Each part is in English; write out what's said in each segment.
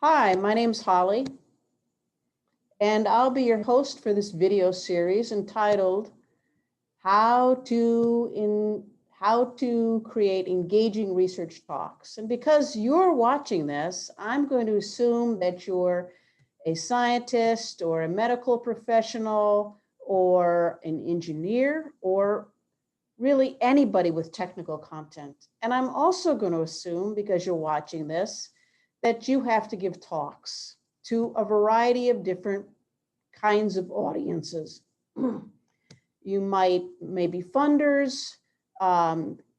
Hi, my name's Holly, and I'll be your host for this video series entitled How to Create Engaging Research Talks. And because you're watching this, I'm going to assume that you're a scientist or a medical professional or an engineer or really anybody with technical content. And I'm also going to assume, because you're watching this, that you have to give talks to a variety of different kinds of audiences. You might maybe funders,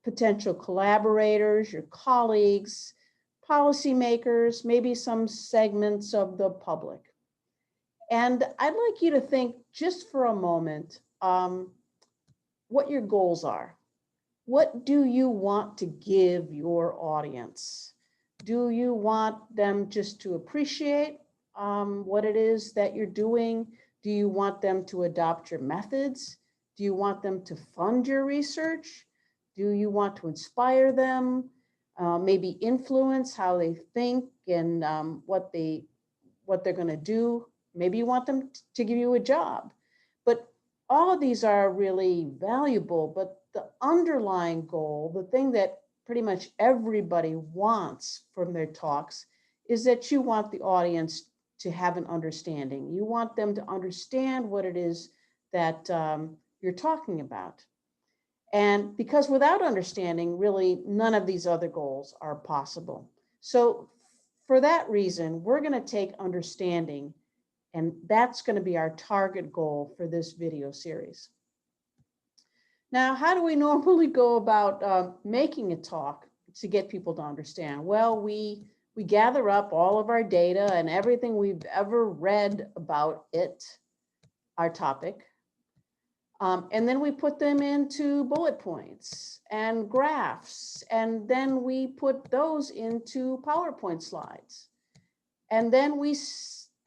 potential collaborators, your colleagues, policymakers, maybe some segments of the public. And I'd like you to think just for a moment what your goals are. What do you want to give your audience? Do you want them just to appreciate what it is that you're doing? Do you want them to adopt your methods? Do you want them to fund your research? Do you want to inspire them? Maybe influence how they think and what they're going to do? Maybe you want them to give you a job. But all of these are really valuable, but the underlying goal, the thing that pretty much everybody wants from their talks, is that you want the audience to have an understanding. You want them to understand what it is that you're talking about. And because without understanding, really none of these other goals are possible. So for that reason, we're going to take understanding, and that's going to be our target goal for this video series. Now, how do we normally go about making a talk to get people to understand? Well, we gather up all of our data and everything we've ever read about it, our topic, and then we put them into bullet points and graphs, and then we put those into PowerPoint slides. And then we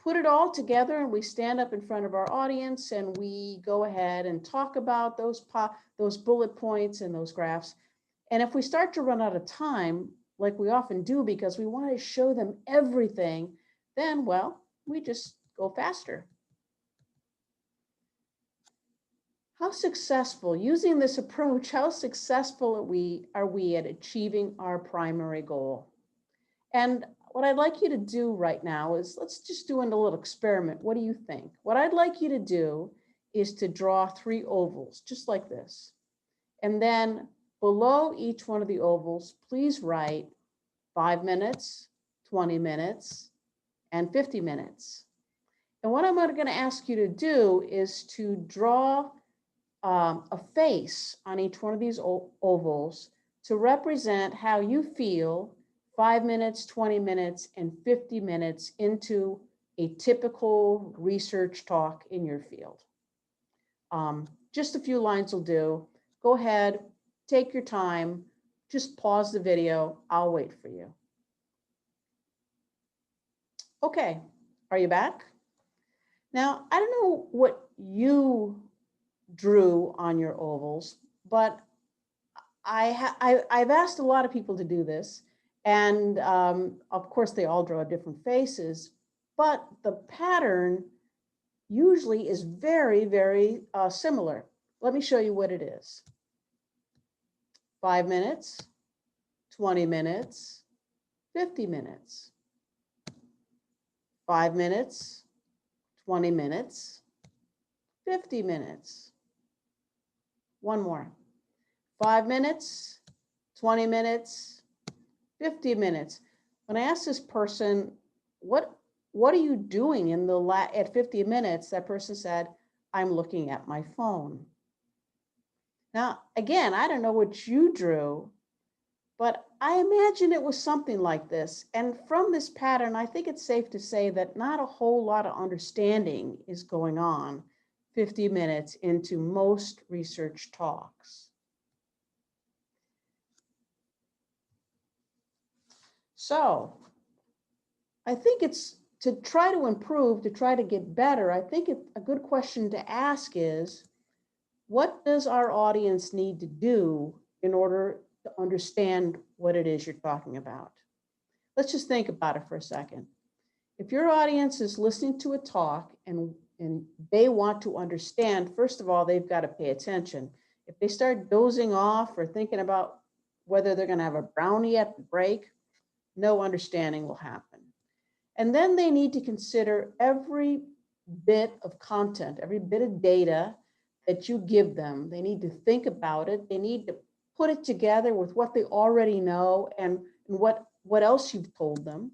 put it all together and we stand up in front of our audience and we go ahead and talk about those bullet points and those graphs. And if we start to run out of time, like we often do because we want to show them everything, then, well, we just go faster. How successful, using this approach, how successful are we at achieving our primary goal? And what I'd like you to do right now is let's just do a little experiment. What do you think? What I'd like you to do is to draw 3 ovals, just like this. And then below each one of the ovals, please write 5 minutes, 20 minutes, and 50 minutes. And what I'm going to ask you to do is to draw a face on each one of these ovals to represent how you feel 5 minutes, 20 minutes, and 50 minutes into a typical research talk in your field. Just a few lines will do. Go ahead, take your time, just pause the video. I'll wait for you. Okay, are you back? Now, I don't know what you drew on your ovals, but I've asked a lot of people to do this. And of course, they all draw different faces, but the pattern usually is very, very similar. Let me show you what it is. 5 minutes, 20 minutes, 50 minutes. 5 minutes, 20 minutes, 50 minutes. One more. 5 minutes, 20 minutes, 50 minutes. When I asked this person, what are you doing at 50 minutes? That person said, I'm looking at my phone. Now, again, I don't know what you drew, but I imagine it was something like this. And from this pattern, I think it's safe to say that not a whole lot of understanding is going on 50 minutes into most research talks. So I think it's to try to improve, to try to get better. I think a good question to ask is, what does our audience need to do in order to understand what it is you're talking about? Let's just think about it for a second. If your audience is listening to a talk and they want to understand, first of all, they've got to pay attention. If they start dozing off or thinking about whether they're going to have a brownie at the break, no understanding will happen. And then they need to consider every bit of content, every bit of data that you give them. They need to think about it. They need to put it together with what they already know and what else you've told them.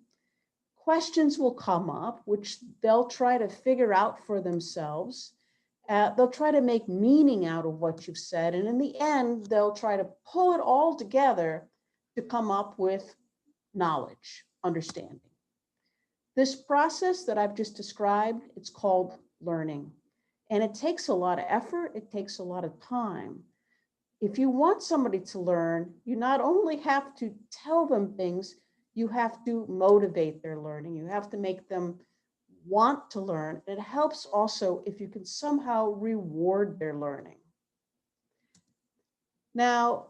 Questions will come up, which they'll try to figure out for themselves. They'll try to make meaning out of what you've said. And in the end, they'll try to pull it all together to come up with knowledge, understanding. This process that I've just described, it's called learning. And it takes a lot of effort. It takes a lot of time. If you want somebody to learn, you not only have to tell them things, you have to motivate their learning. You have to make them want to learn. It helps also if you can somehow reward their learning. Now,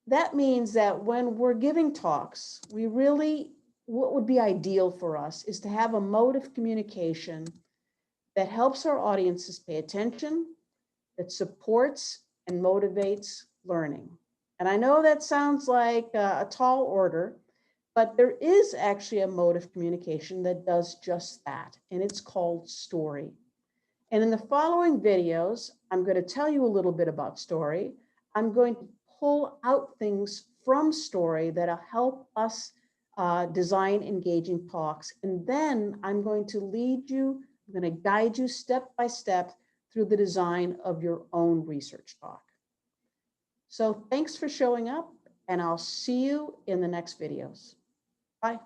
that means that when we're giving talks, what would be ideal for us is to have a mode of communication that helps our audiences pay attention, that supports and motivates learning. And I know that sounds like a tall order, but there is actually a mode of communication that does just that, and it's called story. And in the following videos, I'm going to tell you a little bit about story. I'm going to pull out things from story that'll help us design engaging talks. And then I'm going to I'm going to guide you step by step through the design of your own research talk. So thanks for showing up, and I'll see you in the next videos. Bye.